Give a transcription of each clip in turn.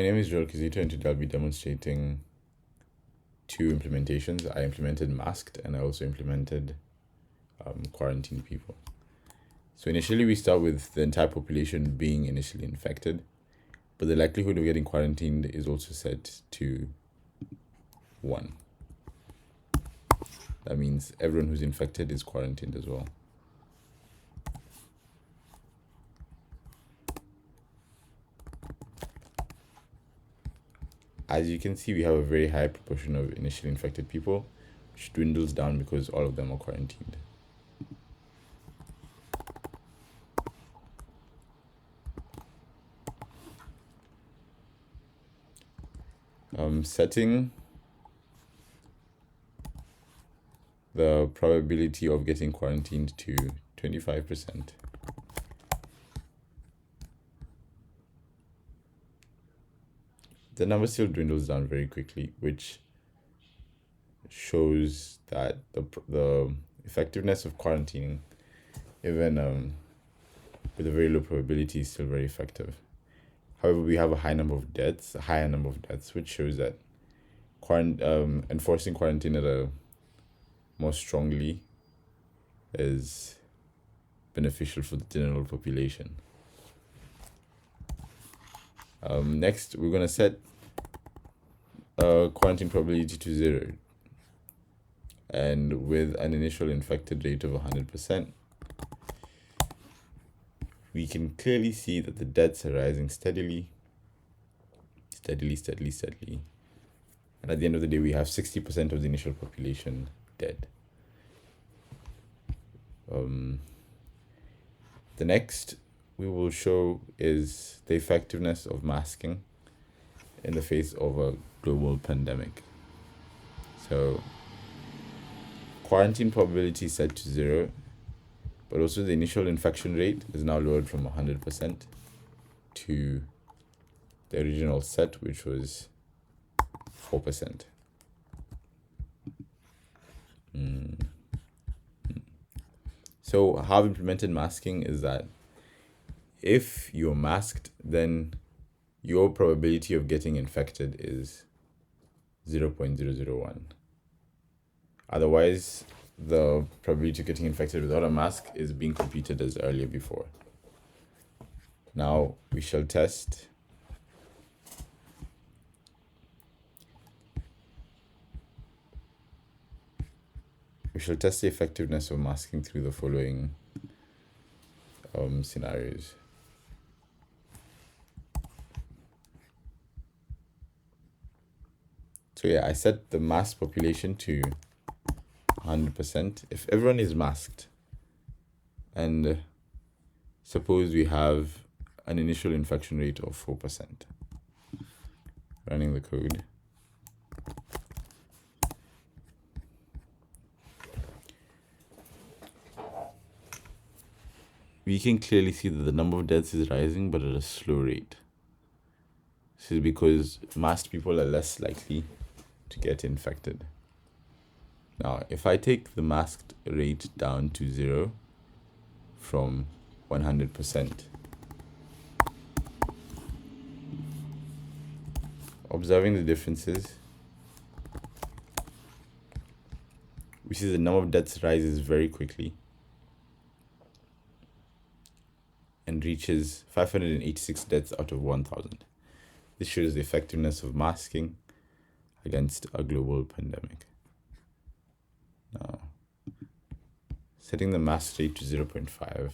My name is Kizito, and today I'll be demonstrating two implementations. I implemented masked and I also implemented quarantined people. So initially we start with the entire population being initially infected, but the likelihood of getting quarantined is also set to 1. That means everyone who's infected is quarantined as well. As you can see, we have a very high proportion of initially infected people, which dwindles down because all of them are quarantined. Setting the probability of getting quarantined to 25%. The number still dwindles down very quickly, which shows that the effectiveness of quarantining, even with a very low probability, is still very effective. However, we have a higher number of deaths, which shows that enforcing quarantine at a more strongly is beneficial for the general population. Next, we're going to set quarantine probability to 0. And with an initial infected rate of 100%, we can clearly see that the deaths are rising steadily. And at the end of the day, we have 60% of the initial population dead. The next we will show is the effectiveness of masking in the face of a global pandemic. So quarantine probability is set to 0, but also the initial infection rate is now lowered from 100% to the original set, which was 4%. So how I've implemented masking is that if you're masked, then your probability of getting infected is 0.001. Otherwise, the probability of getting infected without a mask is being computed as earlier before. Now we shall test the effectiveness of masking through the following scenarios. So yeah, I set the masked population to 100%. If everyone is masked, and suppose we have an initial infection rate of 4%, running the code. We can clearly see that the number of deaths is rising, but at a slow rate. This is because masked people are less likely to get infected. Now, if I take the masked rate down to 0 from 100%, observing the differences, we see the number of deaths rises very quickly and reaches 586 deaths out of 1,000. This shows the effectiveness of masking against a global pandemic. Now, setting the mask rate to 0.5,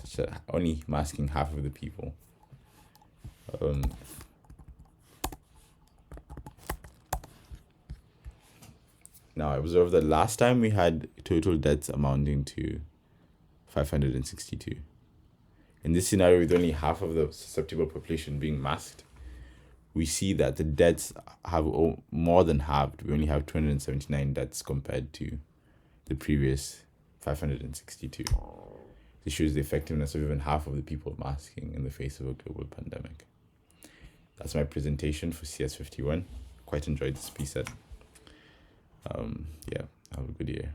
such that only masking half of the people. Now, I observed that last time we had total deaths amounting to 562. In this scenario, with only half of the susceptible population being masked, we see that the deaths have more than halved. We only have 279 deaths compared to the previous 562. This shows the effectiveness of even half of the people masking in the face of a global pandemic. That's my presentation for CS51. Quite enjoyed this preset. Yeah, have a good year.